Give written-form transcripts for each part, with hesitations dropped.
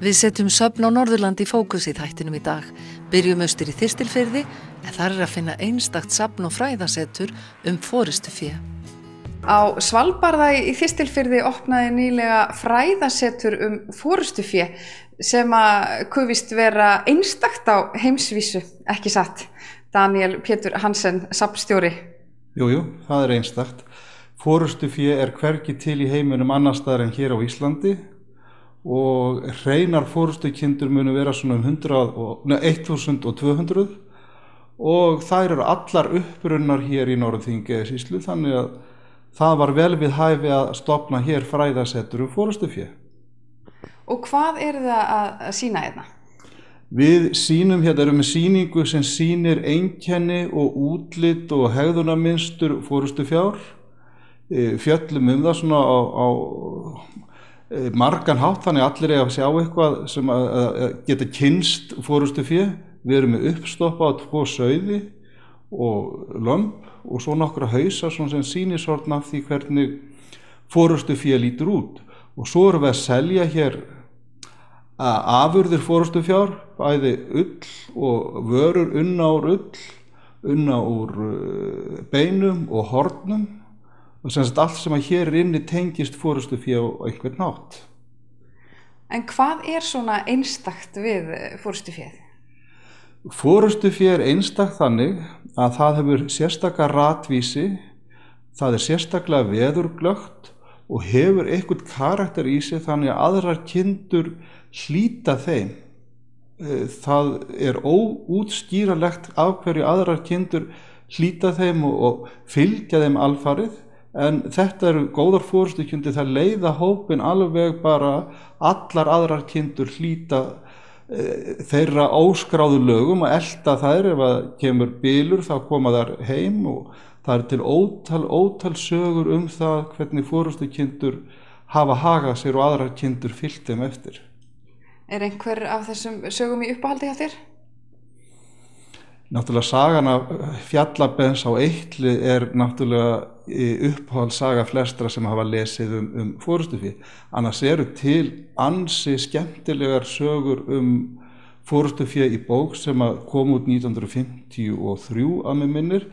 Við setjum söfn á Norðurlandi í fókus í þættinum í dag. Byrjum austur í Þistilfirði, en þar að finna einstakt safn og fræðasetur forystufé. Á Svalbarða í Þistilfirði opnaði nýlega fræðasetur forystufé sem að kufist vera einstakt á heimsvísu, ekki satt. Daniel Pétur Hansen, safnstjóri. Jú, það einstakt. Forystufé hvergi til í heiminum annars staðar en hér á Íslandi og hreinar forystukindur munu vera svona 1200 og þær eru allar upprunnar hér í Norður-Þingeyjarsýslu, þannig að það var vel við hæfi að stofna hér fræðasetur forystufé. Og hvað það að sýna hérna? Við sýnum hérna, erum með sýningu sem sýnir einkenni og útlit og hegðunarmynstur forystufjár. Fjöllum það svona á margan hátt, þannig allir eiga að sjá eitthvað sem að geta kynnst forystufé. Við erum með uppstoppa á 2 sauði og lömb og svo nokkra hausa sem sýnishorn af því hvernig forystufé lítur út. Og svo erum við að selja hér afurðir forystufjár, bæði ull og vörur unna úr beinum og hornum. Og allt sem hér inni tengist forystufé á einhvern hátt. En hvað svona einstakt við forystuféð? Forystufé einstakt þannig að það hefur sérstaka ratvísi, það sérstaklega veðurglöggt og hefur einhvern karakter í sig þannig að aðrar kindur hlýta þeim. Það óútskýranlegt af hverju aðrar kindur hlýta þeim og fylgja þeim alfarið. En þetta eru góðar forystukindur, það leiða hópin alveg bara allar aðrar kindur hlýta þeirra óskráðu lögum og elta þær. Ef að kemur bylur þá koma þær heim og það til ótal sögur það hvernig forystukindur hafa hagað sér og aðrar kindur fylgt þeim eftir. Einhver af þessum sögum í uppáhaldi hjá þér? Náttúrulega sagan af Fjallabens á Eitli náttúrulega uppáhaldssaga flestra sem hafa lesið forystufé. Annars eru til ansi skemmtilegar sögur forystufé í bók sem kom út 1953 að mig minnir.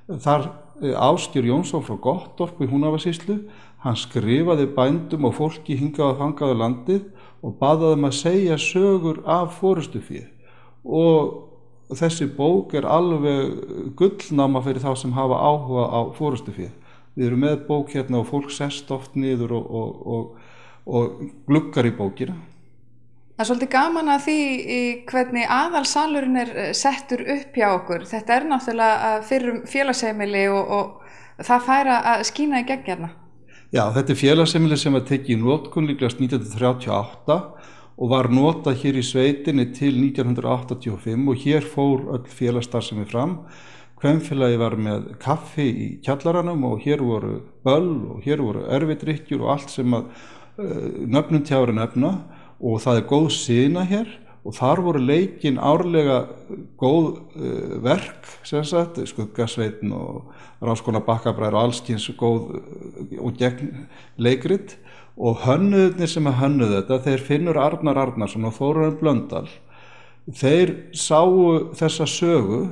Þar Ásgeir Jónsson frá Gottorp í Húnavatnssýslu, hann skrifaði bændum og fólki hingað og þangað á landið og baði þeim að segja sögur af forystufé. Og þessi bók alveg gullnáma fyrir þá sem hafa áhuga á forystufé. Við erum með bók hérna og fólk sest oft niður og gluggar í bókina. Það svolítið gaman að því hvernig aðalsalurinn settur upp hjá okkur. Þetta náttúrulega fyrir félagsheimili og það fær að skína í gegn hérna. Já, þetta félagsheimili sem tekið í notkun líklegast 1938 og var notað hér í sveitinni til 1985 og hér fór öll félagsstarfsemi fram. Kvenfélagið var með kaffi í kjallaranum og hér voru böll og hér voru erfidrykkjur og allt sem nöfnum tjári nefna og það góð sýna hér og þar voru leikin árlega góð verk, Skuggasveitn og Ráðskóla Bakkabræður og allskyns góð og gegn leikrit. Og hönnuðirnir sem hönnuðu þetta, þeir Finnur Arnar Arnarsson og Þórarinn Blöndal, þeir sáu þessa sögu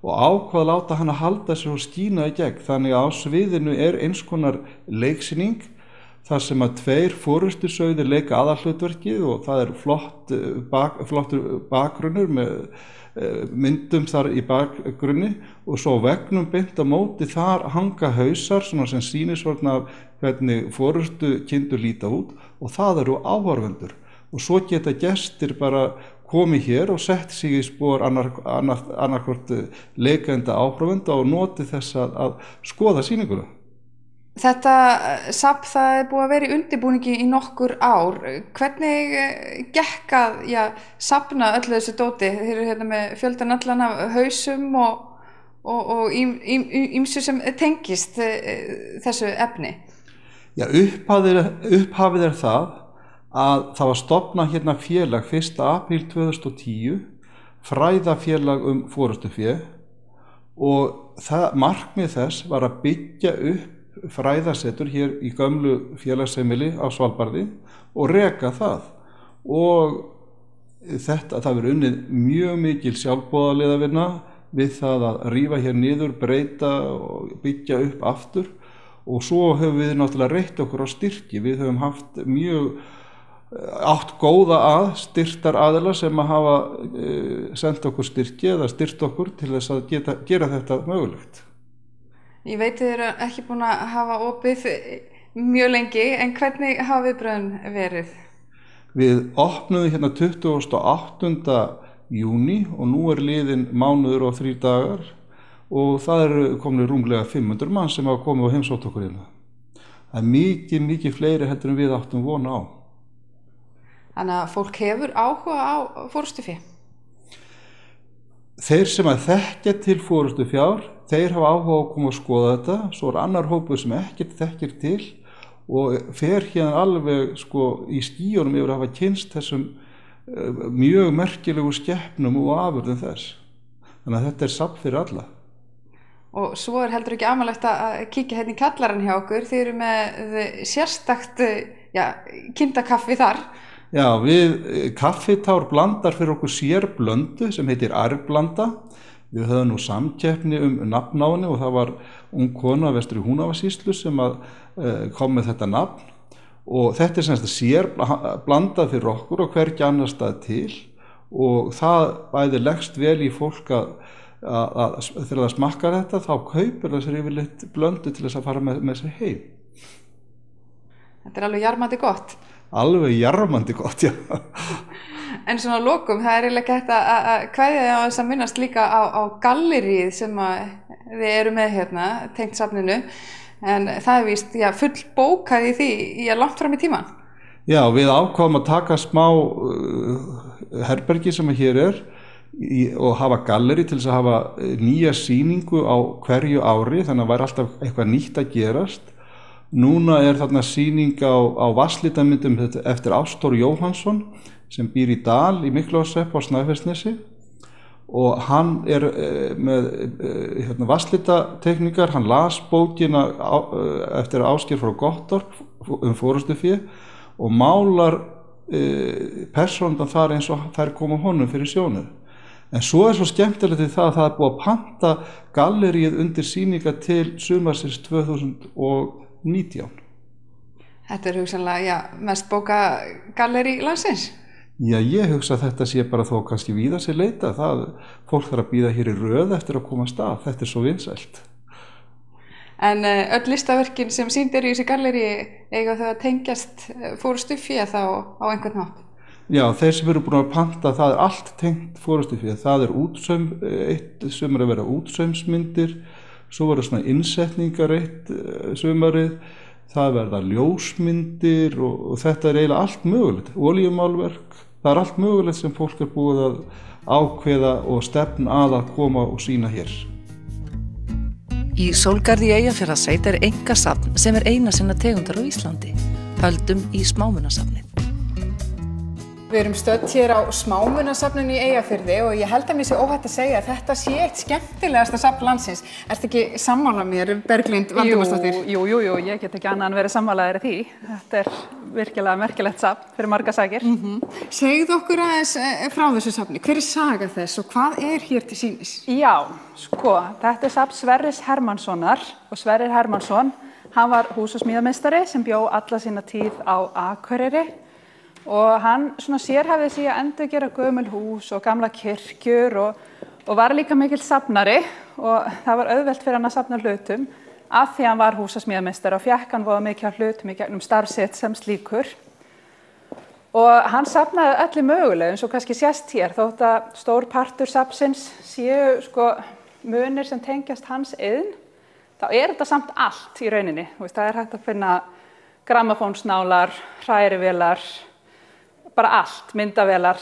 og ákvað að láta hana halda sér og skína í gegn. Þannig að á sviðinu eins konar leiksýning þar sem 2 forystusauðir leika aðalhlutverkið og það flottur bakgrunnur með myndum þar í bakgrunni og svo vegnum beint á móti þar hanga hausar sem sýnishorn af hvernig forystukindur líta út og það eru áhorfendur og svo geta gestir bara komið hér og sett sig í spor annarkvort leikenda áhorfenda og noti þess að skoða sýninguna. Þetta safn það búið að vera í undirbúningi í nokkur ár. Hvernig gekk að safna öllu þessu dóti? Þeir eru hérna með fjöldan allan af hausum og ýmsu sem tengist þessu efni. Já, upphafið það að það var stofnað hérna félag 1. apríl 2010, fræðafélag forystufé og markmið þess var að byggja upp fræðasetur hér í gömlu félagsheimili á Svalbarði og reka það og það verður unnið mjög mikil sjálfboðaliðavinna við það að rífa hér niður, breyta og byggja upp aftur og svo höfum við náttúrulega reitt okkur á styrki. Við höfum haft átt góða styrktar aðila sem að hafa sendt okkur styrki eða styrt okkur til þess að gera þetta mögulegt. Ég veit þið eru ekki búin að hafa opið mjög lengi, en hvernig hafa viðbrögðin verið? Við opnuðum hérna 28. júní og nú liðin mánuður og 3 dagar og það eru komin rúmlega 500 mann sem hafa komið og heimsótt okkur hérna. Það er mikið fleiri heldur en við áttum vona á. Þannig að fólk hefur áhuga á forystufé? Þeir sem að þekkja til forystufjár, þeir hafa áhuga á að koma og skoða þetta. Svo annar hópur sem ekkert þekkir til og fer hérna alveg í skýjunum yfir að hafa kynnst þessum mjög merkilegu skepnum og afurðum þess. Þannig að þetta safn fyrir alla. Og svo heldur ekki amalegt að kíkja hérna í kjallarann hjá okkur. Þið eru með sérstakt kindakaffi þar. Já, Kaffitár blandar fyrir okkur sérblöndu sem heitir Ærblanda. Við höfum nú samkeppni nafn á henni og það var ung kona vestur í Húnavatnssýslu sem kom með þetta nafn. Og þetta semst sérblandað fyrir okkur og hvergi annar stað til og það bæði leggst vel í fólk að þegar það smakkar þetta þá kaupir það sér yfirleitt blöndu til þess að fara með sér heim. Þetta alveg jarmandi gott. Alveg jarmandi gott, já. En svona lokum, það eiginlega ekki hægt að kveðja á þess að minnast líka á galleríið sem þið eru með hérna, tengt safninu. En það víst full bókað í því langt fram í tímann. Já, við ákváðum að taka smá herbergi sem hér og hafa gallerí til þess að hafa nýja sýningu á hverju ári, þannig að væri alltaf eitthvað nýtt að gerast. Núna þarna sýning á vatnslitamyndum eftir Ástór Jóhannsson sem býr í Dal í Miklaholtshrepp á Snæfellsnesi og hann með vatnslitateikningar, hann las bókina eftir Ásgeir frá Gottorp forystufé og málar persónurnar þar eins og þær koma honum fyrir sjónir. En svo svo skemmtilegt það að það búið að panta galleríið undir sýninga til sumarsins 2019. Þetta hugsanlega mest bóka gallerí landsins? Já, ég hugsa að þetta sé bara þó kannski víða sér leita. Fólk þarf að bíða hér í röð eftir að koma af stað. Þetta svo vinsælt. En öll listaverkin sem sýnd í þessi gallerí eiga þau að tengjast forystufé þá á einhvern hátt? Já, þeir sem eru búin að panta, það allt tengt forystufé. Það sumar að vera útsaumsmyndir, svo verður svona innsetningar sumarið, það verða ljósmyndir og þetta eiginlega allt mögulegt. Olíumálverk, það allt mögulegt sem fólk búið að ákveða og stefna að koma og sýna hér. Í Sólgarði í Eyjafjarðarsveit einkasafn sem eina sinna tegundar á Íslandi. Höldum í smámunasafnið. Við erum stödd hér á smámunasafninu í Eyjafirði og ég held að mér sé óhætt að segja að þetta sé eitt skemmtilegasta safn landsins. Ertu ekki sammála mér, Berglind Valdimarsdóttir? Jú, ég get ekki annað en verið sammálaðir því. Þetta virkilega merkilegt safn fyrir margar sakir. Segðu okkur aðeins frá þessu safni. Hver saga þess og hvað hér til sýnis? Já, þetta safn Sverris Hermannssonar og Sverrir Hermannsson, hann var húsasmíðameistari sem bjó alla sína tíð á Akureyri. Og hann sérhæfði sig að endurgera gömul hús og gamla kirkjur og var líka mikill safnari og það var auðvelt fyrir hann að safna hlutum af því hann var húsasmíðameistari og fékk hann voða mikið af hlutum í gegnum starf sitt sem slíkur. Og hann safnaði öllu mögulegu eins og kannski sést hér þótt að stór partur safnsins séu munir sem tengjast hans iðn, þá þetta samt allt í rauninni. Það hægt að finna grammafónsnálar, hrærivélar, bara allt, myndavélar.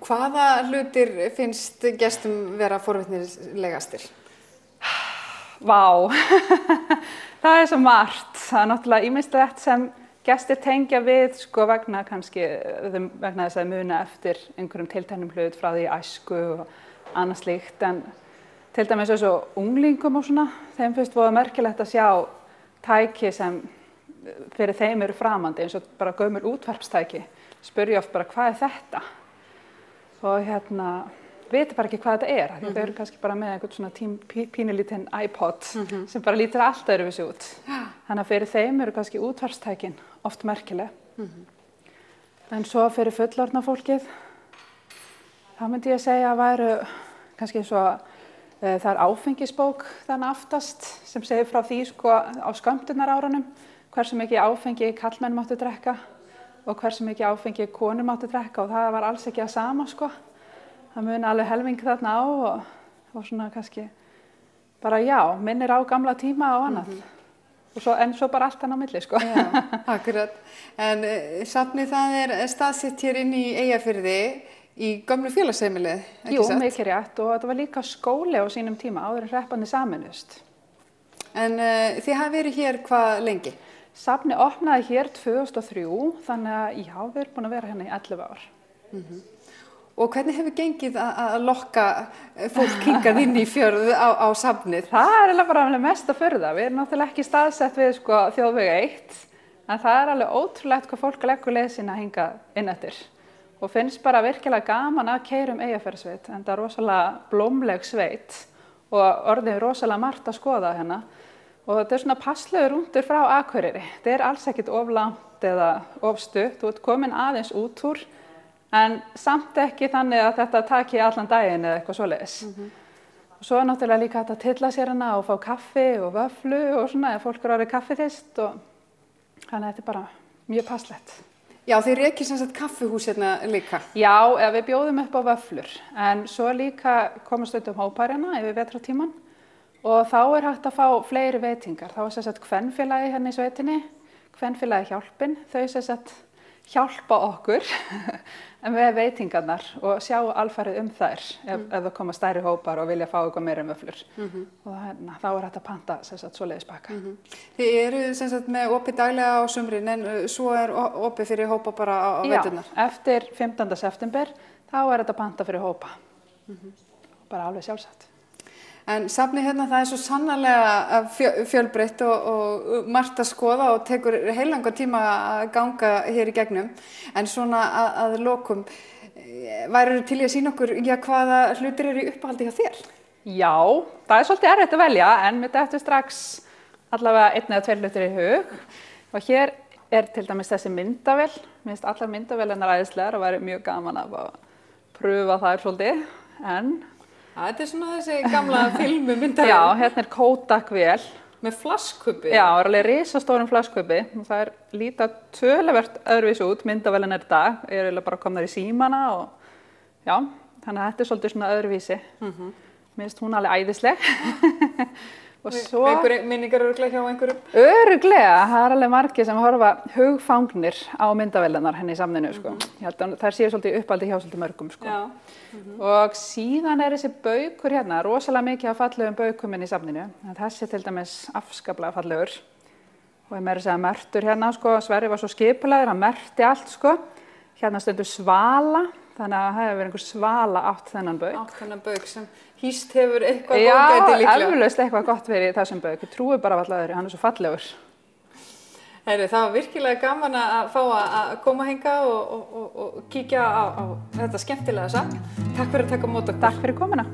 Hvaða hlutir finnst gestum vera forvitnislegastir? Vá, það svo margt. Það náttúrulega ýmislegt sem gestir tengja við vegna þess að muna eftir einhverjum tilteknum hlut frá því æsku og annað slíkt. En til dæmis eins og unglingum og þeim finnst voða merkilegt að sjá tæki sem fyrir þeim eru framandi eins og bara gömul útvarpstæki. Spurja oft bara hvað þetta? Og viti bara ekki hvað þetta því þau eru kannski bara með einhvern svona pínulítinn iPod sem bara lítur allt öðruvísi út. Þannig að fyrir þeim eru kannski útvarpstækin oft merkileg. En svo fyrir fullorðna fólkið, þá myndi ég segja að væru kannski svo, það áfengisbók þannig aftast sem segir frá því sko á skömmtunarárunum hversu mikið áfengi karlmenn máttu drekka og hversu mikið áfengi konur máttu drekka og það var alls ekki að sama sko. Það muni alveg helming þarna á og svona kannski bara minnir á gamla tíma og annað. En svo bara allt hann á milli sko. Já, akkurat. En safnið það staðsett hér inn í Eyjafirði í gömlu félagsheimili, ekki satt? Jú, mikið rétt og þetta var líka skóli á sínum tíma áður en hrepparnir sameinuðust. En þið hafa verið hér hvað lengi? Safnið opnaði hér 2003, þannig að við erum búin að vera hérna í 11 ár. Og hvernig hefur gengið að lokka fólk hingað inn í Fjörð á safnið? Það eiginlega bara mest að furða. Við erum náttúrulega ekki staðsett við sko, þjóðveg 1, en það alveg ótrúlegt hvað fólk leggur leið sína hingað inn eftir. Og finnst bara virkilega gaman að keyra Eyjafjarðarsveit, en það rosalega blómleg sveit og orðið rosalega margt að skoða hérna. Og þetta svona passlegur rúndur frá Akureyri. Þetta alls ekkit of langt eða of stutt. Þú ert komin aðeins út úr, en samt ekki þannig að þetta taki allan daginn eða eitthvað svoleiðis. Og svo náttúrulega líka hægt að tylla sér hana og fá kaffi og vöfflu og svona, ef fólk orðið kaffithist og þannig að þetta bara mjög passlegt. Já, þið rekið sem sagt kaffihús hérna líka. Já, við bjóðum upp á vöfflur, en svo líka komast stundum hópar hérna yfir vetrartímann og þá hægt að fá fleiri veitingar. Þá sem sagt kvenfélagi hérna í sveitinni, kvenfélagi Hjálpin, þau sem sagt hjálpa okkur með veitingarnar og sjá alfarið þær ef það koma stærri hópar og vilja fá eitthvað meira vöfflur. Og þá hægt að panta sem sagt svoleiðis pakka. Þið eru sem sagt með opið daglega á sumrin en svo opið fyrir hópa bara á veturnar? Já, eftir 15. september þá þetta panta fyrir hópa. Bara alveg sjálfsagt. En safnið hérna það svo sannarlega fjölbreytt og margt að skoða og tekur heilanga tíma að ganga hér í gegnum. En svona að lokum, værirðu til í að sýna okkur hvaða hlutir eru í uppáhaldi hjá þér? Já, það svolítið erfitt að velja en mér dettur strax allavega 1 eða 2 hlutir í hug. Og hér til dæmis þessi myndavél. Mér finnst allar myndavélarnar æðislegar og væri mjög gaman að pröfa þær svolítið. Þetta svona þessi gamla filmumyndavél. Já, hérna Kodak-vél. Með flaskkupi. Já, alveg risastórum flaskkupi. Það líta töluvert öðruvísi út, myndavélin í dag. Ég eiginlega bara komnar í símana og já, þannig að þetta svolítið svona öðruvísi. Mér finnst hún alveg æðisleg. Og svo einhverjum minningar örugglega hjá einhverjum? Örugglega, það alveg margir sem horfa hugfangnir á myndavélarnar henni í safninu sko. Ég held að þær séu svolítið uppáldi hjá svolítið mörgum sko. Og síðan þessi baukur hérna, rosalega mikið af fallegum baukum inn í safninu. Þessi til dæmis afskaplega fallegur. Og ég meira að segja merktur hérna sko, Sverrir var svo skipulagður, hann merkti allt sko. Hérna stendur svala, þannig að það hefur verið einhver svala átt þennan bauk. Átt þennan bauk sem hýst hefur eitthvað góðgæti líklega. Já, eflaust eitthvað gott verið í þessum bauk. Ég trúi bara alltaf öðru, hann svo fallegur. Heyri, það var virkilega gaman að fá að koma hingað og kíkja á þetta skemmtilega safn. Takk fyrir að taka á móti okkur. Takk fyrir komuna.